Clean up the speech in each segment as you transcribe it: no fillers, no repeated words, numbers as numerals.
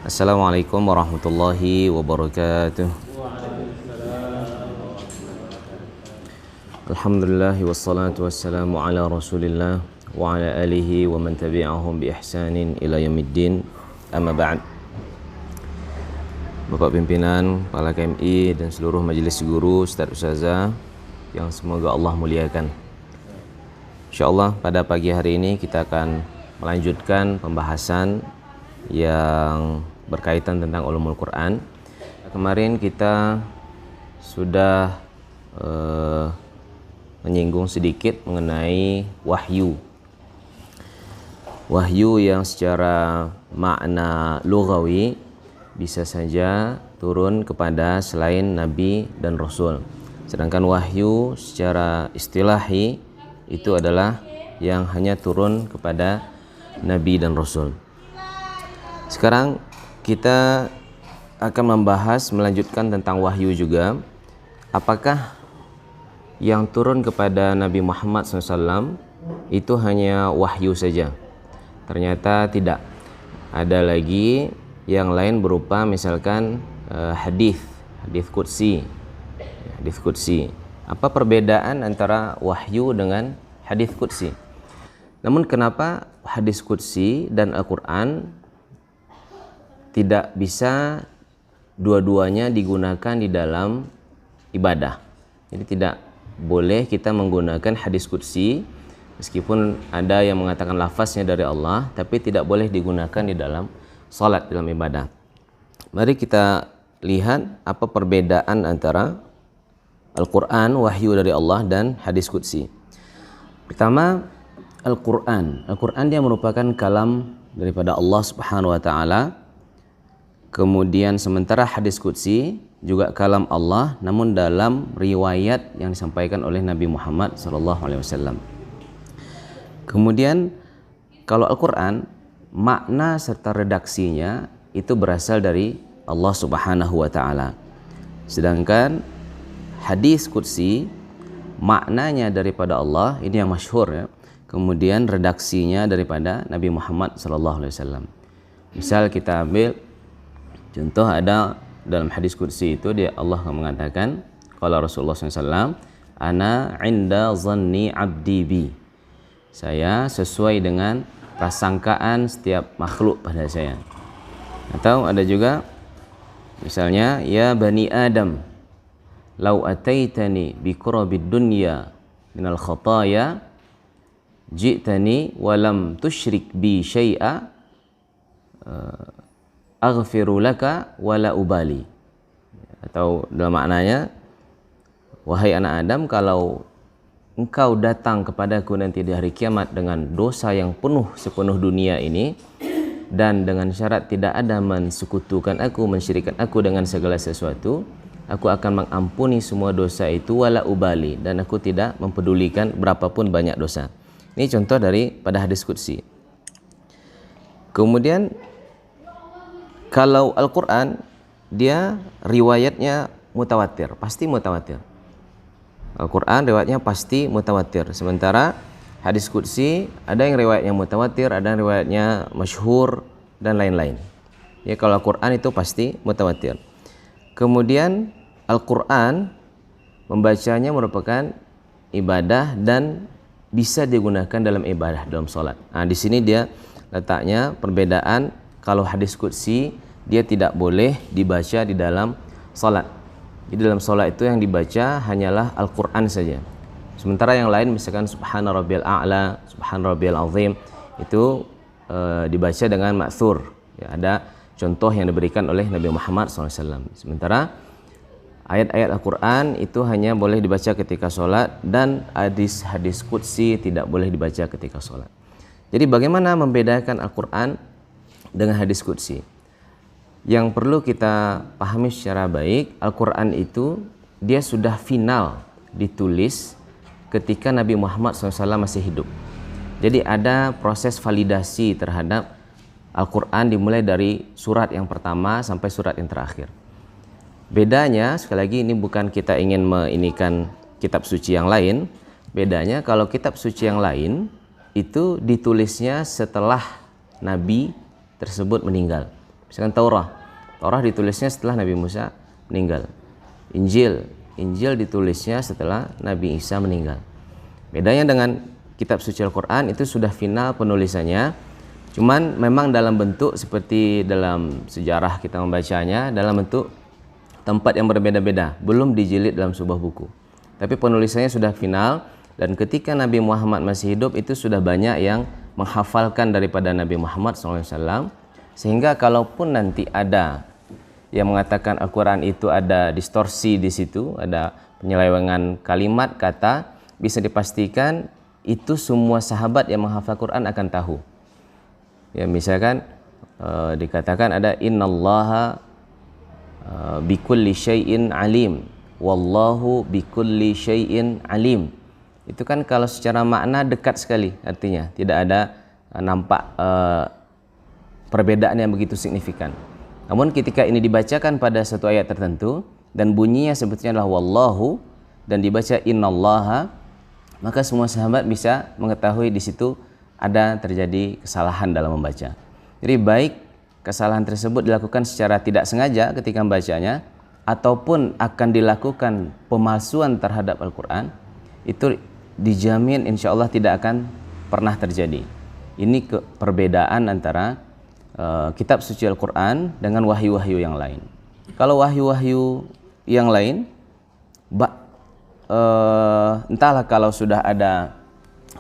Assalamualaikum warahmatullahi wabarakatuh. Alhamdulillah wassalatu wassalamu ala rasulillah wa ala alihi wa man tabi'ahum bi ihsanin ila yaumiddin. Amma ba'd. Bapak pimpinan, kepala KMI dan seluruh majelis guru, ustaz ustazah yang semoga Allah muliakan. Insyaallah pada pagi hari ini kita akan melanjutkan pembahasan yang berkaitan tentang ulumul Quran. Kemarin kita sudah menyinggung sedikit mengenai wahyu. Wahyu yang secara makna lughawi bisa saja turun kepada selain nabi dan rasul. Sedangkan wahyu secara istilahi itu adalah yang hanya turun kepada nabi dan rasul. Sekarang kita akan melanjutkan tentang wahyu juga. Apakah yang turun kepada Nabi Muhammad SAW itu hanya wahyu saja? Ternyata tidak. Ada lagi yang lain berupa misalkan hadis qudsi. Hadis qudsi. Apa perbedaan antara wahyu dengan hadis qudsi? Namun kenapa hadis qudsi dan Al-Quran tidak bisa dua-duanya digunakan di dalam ibadah? Jadi tidak boleh kita menggunakan hadis qudsi meskipun ada yang mengatakan lafaznya dari Allah, tapi tidak boleh digunakan di dalam salat, dalam ibadah. Mari kita lihat apa perbedaan antara Al-Quran, wahyu dari Allah, dan hadis qudsi. Pertama, Al-Quran dia merupakan kalam daripada Allah Subhanahu wa taala. Kemudian sementara hadis qudsi juga kalam Allah, namun dalam riwayat yang disampaikan oleh Nabi Muhammad SAW. Kemudian kalau Al-Quran, makna serta redaksinya itu berasal dari Allah Subhanahu wa taala. Sedangkan hadis qudsi maknanya daripada Allah, ini yang masyhur ya. Kemudian redaksinya daripada Nabi Muhammad SAW. Misal kita ambil contoh, ada dalam hadis qudsi itu Allah mengatakan, qala Rasulullah SAW, ana inda zanni abdi bi. Saya sesuai dengan prasangkaan setiap makhluk pada saya. Atau ada juga misalnya, ya bani Adam, lau ataitani bi qurabid dunya minal khataya ji'tani walam tusyrik bi syai'a aghfiru laka wala ubali. Atau dalam maknanya, wahai anak Adam, kalau engkau datang kepadaku nanti di hari kiamat dengan dosa yang penuh sepenuh dunia ini, dan dengan syarat tidak ada mensekutukan aku, mensyirikkan aku dengan segala sesuatu, aku akan mengampuni semua dosa itu wala ubali, dan aku tidak mempedulikan berapapun banyak dosa. Ini contoh dari pada hadis qudsi. Kemudian kalau Al-Quran, dia riwayatnya mutawatir, pasti mutawatir. Al-Quran riwayatnya pasti mutawatir. Sementara hadis qudsi ada yang riwayatnya mutawatir, ada yang riwayatnya masyhur, dan lain-lain. Ya, kalau Al-Quran itu pasti mutawatir. Kemudian Al-Quran membacanya merupakan ibadah dan bisa digunakan dalam ibadah, dalam sholat. Nah, di sini dia letaknya perbedaan. Kalau hadis qudsi dia tidak boleh dibaca di dalam salat. Jadi dalam salat itu yang dibaca hanyalah Al-Quran saja. Sementara yang lain misalkan subhana rabbiyal a'la, subhana rabbiyal azim, itu dibaca dengan ma'thur. Ya, ada contoh yang diberikan oleh Nabi Muhammad SAW. Sementara ayat-ayat Al-Quran itu hanya boleh dibaca ketika salat, dan hadis qudsi tidak boleh dibaca ketika salat. Jadi bagaimana membedakan Al-Quran dengan hadis qudsi? Yang perlu kita pahami secara baik, Al-Quran itu dia sudah final ditulis ketika Nabi Muhammad SAW masih hidup. Jadi ada proses validasi terhadap Al-Quran dimulai dari surat yang pertama sampai surat yang terakhir. Bedanya, sekali lagi ini bukan kita ingin menginikan kitab suci yang lain. Bedanya kalau kitab suci yang lain itu ditulisnya setelah Nabi tersebut meninggal. Misalkan Taurah ditulisnya setelah Nabi Musa meninggal. Injil ditulisnya setelah Nabi Isa meninggal. Bedanya dengan kitab suci Al-Quran, itu sudah final penulisannya, cuman memang dalam bentuk seperti dalam sejarah kita membacanya, dalam bentuk tempat yang berbeda-beda, belum dijilid dalam sebuah buku. Tapi penulisannya sudah final, dan ketika Nabi Muhammad masih hidup itu sudah banyak yang menghafalkan daripada Nabi Muhammad SAW, sehingga kalaupun nanti ada yang mengatakan Al-Quran itu ada distorsi di situ, ada penyelewengan kalimat, kata, bisa dipastikan itu semua sahabat yang menghafal Quran akan tahu. Ya, misalkan dikatakan ada innallaha bikulli syai'in alim, wallahu bikulli syai'in alim. Itu kan kalau secara makna dekat sekali, artinya tidak ada nampak perbedaan yang begitu signifikan. Namun ketika ini dibacakan pada satu ayat tertentu dan bunyinya sebetulnya adalah wallahu dan dibaca innallaha, maka semua sahabat bisa mengetahui di situ ada terjadi kesalahan dalam membaca. Jadi baik kesalahan tersebut dilakukan secara tidak sengaja ketika membacanya, ataupun akan dilakukan pemalsuan terhadap Al-Quran, itu dijamin insya Allah tidak akan pernah terjadi. Ini perbedaan antara kitab suci Al-Quran dengan wahyu-wahyu yang lain. Kalau wahyu-wahyu yang lain, entahlah kalau sudah ada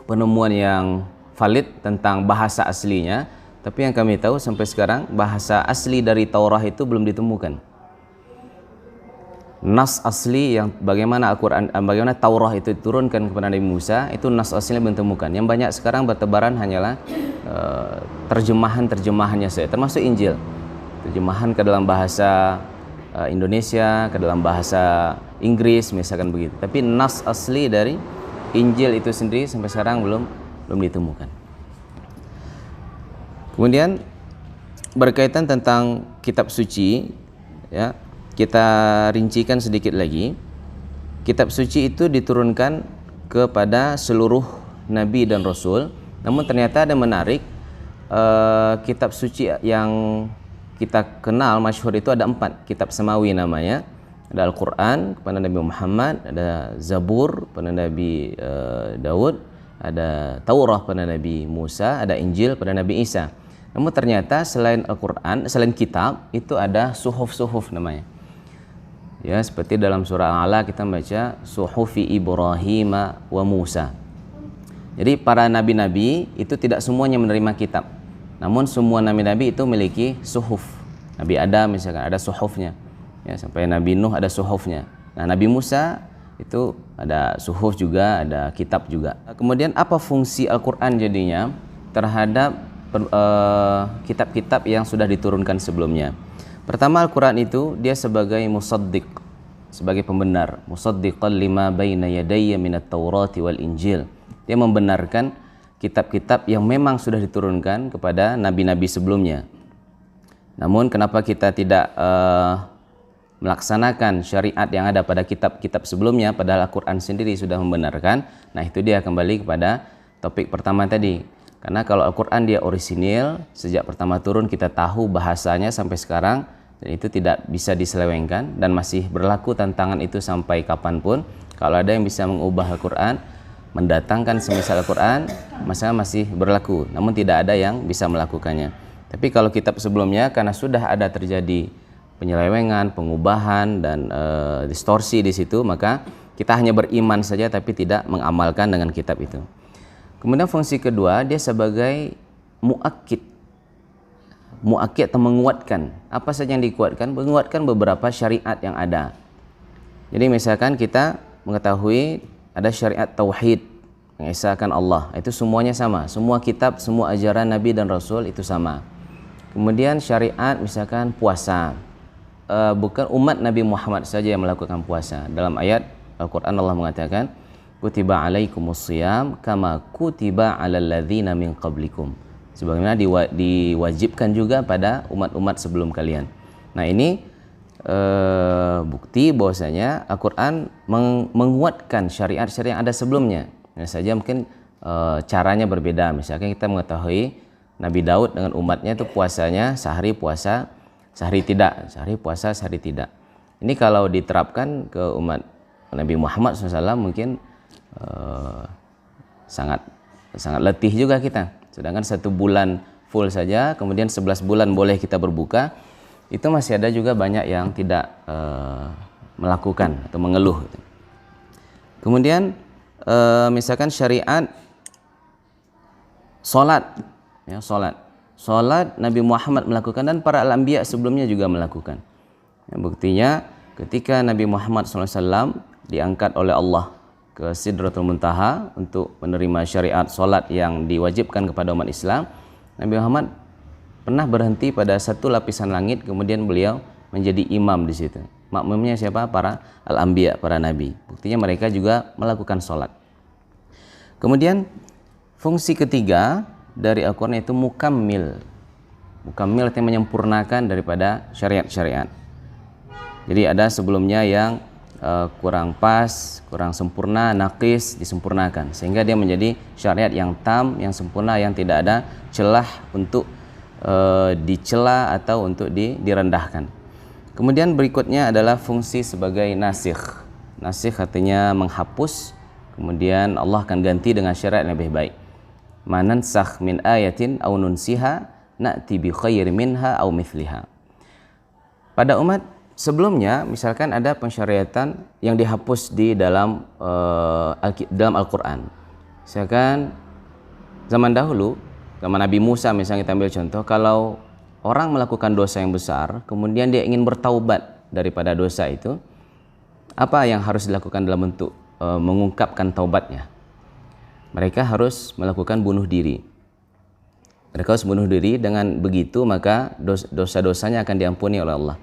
penemuan yang valid tentang bahasa aslinya, tapi yang kami tahu sampai sekarang bahasa asli dari Taurah itu belum ditemukan. Nas asli yang bagaimana Al-Quran, bagaimana Taurah itu diturunkan kepada Nabi Musa, itu nas aslinya belum ditemukan. Yang banyak sekarang bertebaran hanyalah terjemahannya saja, termasuk Injil, terjemahan ke dalam bahasa Indonesia, ke dalam bahasa Inggris misalkan begitu. Tapi nas asli dari Injil itu sendiri sampai sekarang belum ditemukan. Kemudian berkaitan tentang kitab suci, ya, kita rincikan sedikit lagi. Kitab suci itu diturunkan kepada seluruh nabi dan rasul. Namun ternyata ada menarik, kitab suci yang kita kenal masyhur itu ada 4 kitab samawi namanya. Ada Al-Quran kepada Nabi Muhammad, ada Zabur pada Nabi Daud, ada Taurah pada Nabi Musa, ada Injil pada Nabi Isa. Namun ternyata selain Al-Quran, selain kitab, itu ada suhuf-suhuf namanya. Ya, seperti dalam surah Al-A'la kita baca suhufi Ibrahim wa Musa. Jadi para nabi-nabi itu tidak semuanya menerima kitab. Namun semua nabi-nabi itu memiliki suhuf. Nabi Adam misalkan ada suhufnya. Ya, sampai Nabi Nuh ada suhufnya. Nah, Nabi Musa itu ada suhuf juga, ada kitab juga. Kemudian apa fungsi Al-Quran jadinya terhadap kitab-kitab yang sudah diturunkan sebelumnya? Pertama, Al-Quran itu dia sebagai musaddiq, sebagai pembenar. Musaddiqan lima baina yadayya minat Taurati wal Injil. Dia membenarkan kitab-kitab yang memang sudah diturunkan kepada nabi-nabi sebelumnya. Namun kenapa kita tidak melaksanakan syariat yang ada pada kitab-kitab sebelumnya, padahal Al-Quran sendiri sudah membenarkan? Nah, itu dia kembali kepada topik pertama tadi. Karena kalau Al-Quran dia orisinil, sejak pertama turun kita tahu bahasanya sampai sekarang, dan itu tidak bisa diselewengkan dan masih berlaku tantangan itu sampai kapanpun. Kalau ada yang bisa mengubah Al-Quran, mendatangkan semisal Al-Quran, masa masih berlaku, namun tidak ada yang bisa melakukannya. Tapi kalau kitab sebelumnya, karena sudah ada terjadi penyelewengan, pengubahan, dan distorsi di situ, maka kita hanya beriman saja tapi tidak mengamalkan dengan kitab itu. Kemudian fungsi kedua, dia sebagai muakkid atau menguatkan. Apa saja yang dikuatkan? Menguatkan beberapa syariat yang ada. Jadi misalkan kita mengetahui ada syariat tauhid, mengesahkan Allah, itu semuanya sama, semua kitab, semua ajaran Nabi dan Rasul itu sama. Kemudian syariat misalkan puasa, bukan umat Nabi Muhammad saja yang melakukan puasa. Dalam ayat Al-Quran Allah mengatakan, kutiba alaikumus shiyam kama kutiba alal ladzina min qablikum. Sebagaimana diwajibkan juga pada umat-umat sebelum kalian. Nah, ini bukti bahwasanya Al-Quran menguatkan syariat-syariat yang ada sebelumnya. Hanya saja mungkin caranya berbeda. Misalkan kita mengetahui Nabi Daud dengan umatnya itu puasanya sehari puasa sehari tidak, sehari puasa, sehari tidak. Ini kalau diterapkan ke umat Nabi Muhammad SAW mungkin sangat letih juga kita. Sedangkan 1 bulan full saja, kemudian 11 bulan boleh kita berbuka, itu masih ada juga banyak yang tidak melakukan atau mengeluh. Kemudian misalkan syariat salat, ya, salat Nabi Muhammad melakukan dan para al-anbiya sebelumnya juga melakukan. Ya, buktinya ketika Nabi Muhammad SAW diangkat oleh Allah ke Sidratul Muntaha untuk menerima syariat salat yang diwajibkan kepada umat Islam, Nabi Muhammad pernah berhenti pada 1 lapisan langit, kemudian beliau menjadi imam di situ. Makmumnya siapa? Para al-anbiya, para nabi. Buktinya mereka juga melakukan salat. Kemudian fungsi ketiga dari Al-Quran itu mukammil. Mukammil artinya menyempurnakan daripada syariat-syariat. Jadi ada sebelumnya yang kurang pas, kurang sempurna, naqis, disempurnakan. Sehingga dia menjadi syariat yang tam, yang sempurna, yang tidak ada celah untuk dicela atau untuk direndahkan. Kemudian berikutnya adalah fungsi sebagai nasikh. Nasikh artinya menghapus, kemudian Allah akan ganti dengan syariat yang lebih baik. Manansakh min ayatin aw nunsiha na'ti bi khairin minha aw mithliha. Pada umat sebelumnya misalkan ada pensyariatan yang dihapus di dalam Al-Quran. Misalkan zaman dahulu, zaman Nabi Musa misalnya, kita ambil contoh, kalau orang melakukan dosa yang besar kemudian dia ingin bertaubat daripada dosa itu, apa yang harus dilakukan dalam bentuk mengungkapkan taubatnya? Mereka harus melakukan bunuh diri. Mereka harus bunuh diri, dengan begitu maka dosa-dosanya akan diampuni oleh Allah.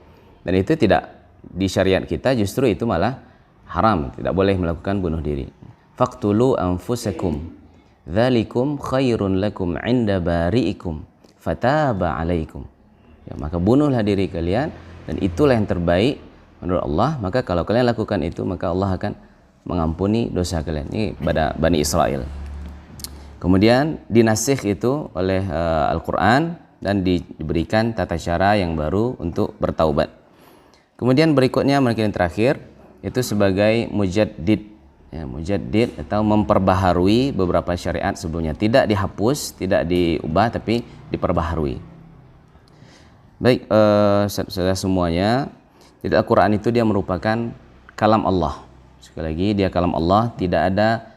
Dan itu tidak di syariat kita, justru itu malah haram, tidak boleh melakukan bunuh diri. Faqtulu anfusakum dzalikum khairun lakum 'inda bari'ikum fataba 'alaikum. Ya, maka bunuhlah diri kalian, dan itulah yang terbaik menurut Allah. Maka kalau kalian lakukan itu, maka Allah akan mengampuni dosa kalian. Ini pada Bani Israel. Kemudian dinasikh itu oleh Al-Quran dan diberikan tata cara yang baru untuk bertaubat. Kemudian berikutnya mungkin yang terakhir itu sebagai mujaddid, ya, mujaddid atau memperbaharui beberapa syariat sebelumnya, tidak dihapus, tidak diubah, tapi diperbaharui. Baik, saudara semuanya, jadi Al-Quran itu dia merupakan kalam Allah. Sekali lagi, dia kalam Allah, tidak ada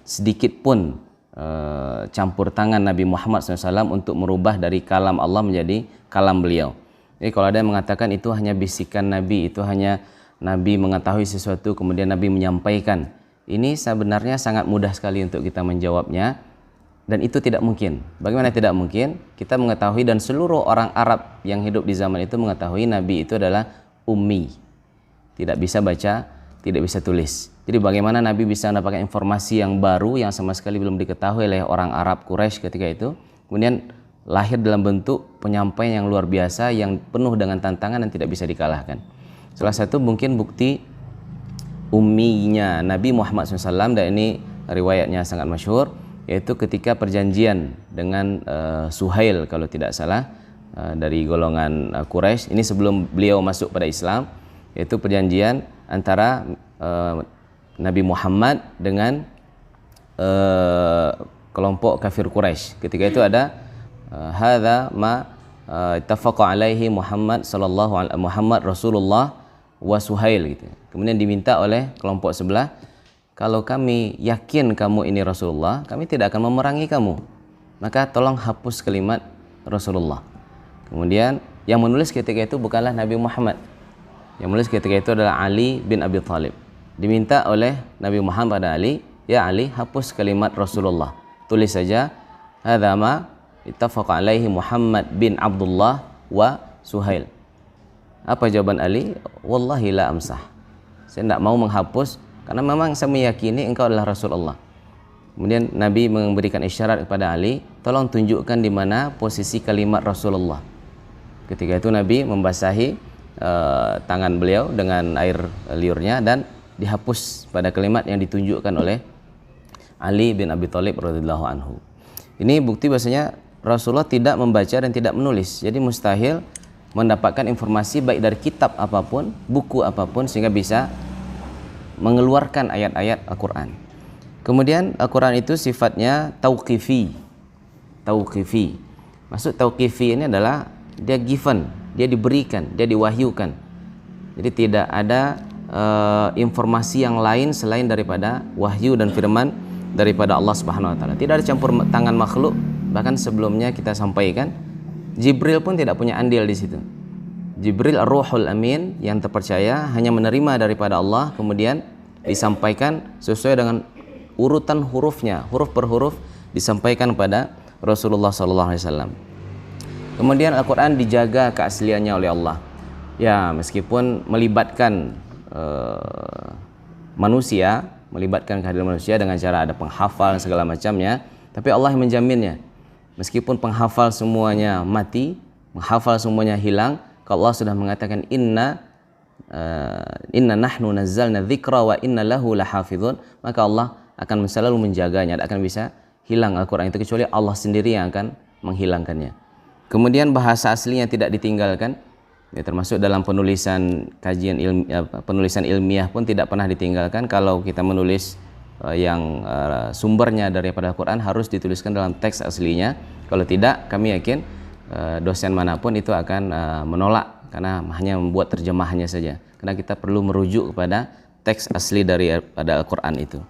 sedikit pun campur tangan Nabi Muhammad SAW untuk merubah dari kalam Allah menjadi kalam beliau. Jadi kalau ada yang mengatakan itu hanya bisikan Nabi, itu hanya Nabi mengetahui sesuatu kemudian Nabi menyampaikan, ini sebenarnya sangat mudah sekali untuk kita menjawabnya, dan itu tidak mungkin. Bagaimana tidak mungkin? Kita mengetahui, dan seluruh orang Arab yang hidup di zaman itu mengetahui Nabi itu adalah ummi, tidak bisa baca, tidak bisa tulis. Jadi bagaimana Nabi bisa mendapatkan informasi yang baru yang sama sekali belum diketahui oleh orang Arab Quraisy ketika itu, kemudian lahir dalam bentuk penyampaian yang luar biasa, yang penuh dengan tantangan dan tidak bisa dikalahkan. Salah satu mungkin bukti umminya Nabi Muhammad SAW, dan ini riwayatnya sangat masyhur, yaitu ketika perjanjian dengan Suhail kalau tidak salah, dari golongan Quraisy. Ini sebelum beliau masuk pada Islam, yaitu perjanjian antara Nabi Muhammad dengan kelompok kafir Quraisy. Ketika itu ada hadza ma ittafaqa alaihi Muhammad sallallahu alaihi Muhammad Rasulullah wa Suhail gitu. Kemudian diminta oleh kelompok sebelah, kalau kami yakin kamu ini Rasulullah, kami tidak akan memerangi kamu, maka tolong hapus kalimat Rasulullah. Kemudian yang menulis ketika itu bukanlah Nabi Muhammad, yang menulis ketika itu adalah Ali bin Abi Thalib. Diminta oleh Nabi Muhammad pada Ali, ya Ali, hapus kalimat Rasulullah, tulis saja hadza ma ittafaqa alaihi Muhammad bin Abdullah wa Suhail. Apa jawaban Ali? Wallahi la amsah, saya tidak mau menghapus karena memang saya meyakini engkau adalah Rasulullah. Kemudian Nabi memberikan isyarat kepada Ali, tolong tunjukkan di mana posisi kalimat Rasulullah. Ketika itu Nabi membasahi tangan beliau dengan air liurnya dan dihapus pada kalimat yang ditunjukkan oleh Ali bin Abi Thalib radhiyallahu anhu. Ini bukti bahasanya Rasulullah tidak membaca dan tidak menulis. Jadi mustahil mendapatkan informasi baik dari kitab apapun, buku apapun, sehingga bisa mengeluarkan ayat-ayat Al-Quran. Kemudian Al-Quran itu sifatnya tauqifi. Maksud tauqifi ini adalah dia given, dia diberikan, dia diwahyukan. Jadi tidak ada informasi yang lain selain daripada wahyu dan firman daripada Allah Subhanahu wa taala. Tidak ada campur tangan makhluk. Bahkan sebelumnya kita sampaikan, Jibril pun tidak punya andil di situ. Jibril Ar-Ruhul Amin yang terpercaya hanya menerima daripada Allah, kemudian disampaikan sesuai dengan urutan hurufnya, huruf per huruf disampaikan pada Rasulullah SAW. Kemudian Al-Quran dijaga keasliannya oleh Allah. Ya, meskipun melibatkan manusia, melibatkan kehadiran manusia dengan cara ada penghafal segala macamnya, tapi Allah yang menjaminnya. Meskipun penghafal semuanya mati, menghafal semuanya hilang, kalau Allah sudah mengatakan inna nahnu nazzalna dzikra wa inna lahu lahafizun, maka Allah akan selalu menjaganya, tidak akan bisa hilang Al-Quran itu kecuali Allah sendiri yang akan menghilangkannya. Kemudian bahasa aslinya tidak ditinggalkan, ya, termasuk dalam penulisan penulisan ilmiah pun tidak pernah ditinggalkan. Kalau kita menulis yang sumbernya daripada Al-Quran harus dituliskan dalam teks aslinya. Kalau tidak, kami yakin dosen manapun itu akan menolak karena hanya membuat terjemahannya saja. Karena kita perlu merujuk kepada teks asli daripada Al-Quran itu.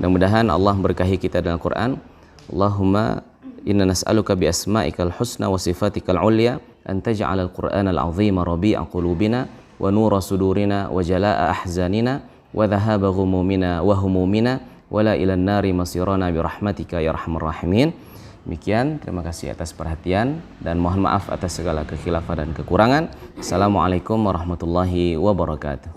Mudah-mudahan Allah berkahi kita dalam Al-Quran. Allahumma inna nas'aluka bi asma'ikal husna wa sifatikal ulya an taj'ala al-Qur'ana al-'azima rabi'a qulubina wa nura sudurina wa jalaa'a ahzanina wa dhahaba ghumumina wa humumina wa la ilan nari masirana bi rahmatika ya arhamar rahimin. Demikian, terima kasih atas perhatian dan mohon maaf atas segala kekhilafan dan kekurangan. Assalamualaikum warahmatullahi wabarakatuh.